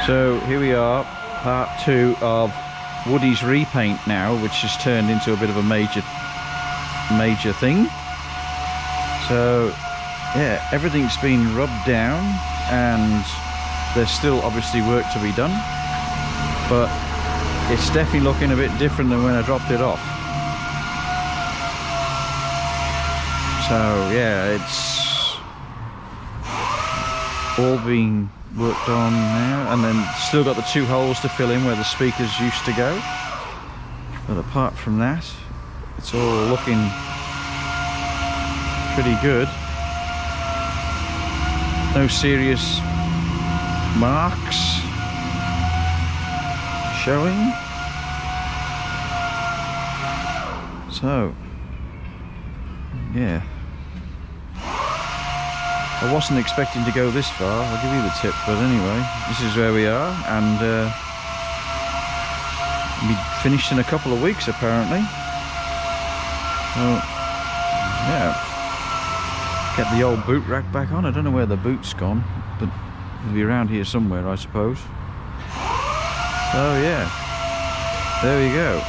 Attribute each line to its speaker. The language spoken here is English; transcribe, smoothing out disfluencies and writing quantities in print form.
Speaker 1: So here we are, part 2 of Woody's repaint now, which has turned into a bit of a major thing. So yeah, everything's been rubbed down and there's still obviously work to be done, but it's definitely looking a bit different than when I dropped it off. So yeah, it's all being worked on now, and then still got the 2 holes to fill in where the speakers used to go. But apart from that, it's all looking pretty good. No serious marks showing. So yeah, I wasn't expecting to go this far, I'll give you the tip, but anyway, this is where we are, and we'll be finished in a couple of weeks apparently. So yeah, get the old boot rack back on. I don't know where the boot's gone, but it'll be around here somewhere, I suppose. So yeah, there we go.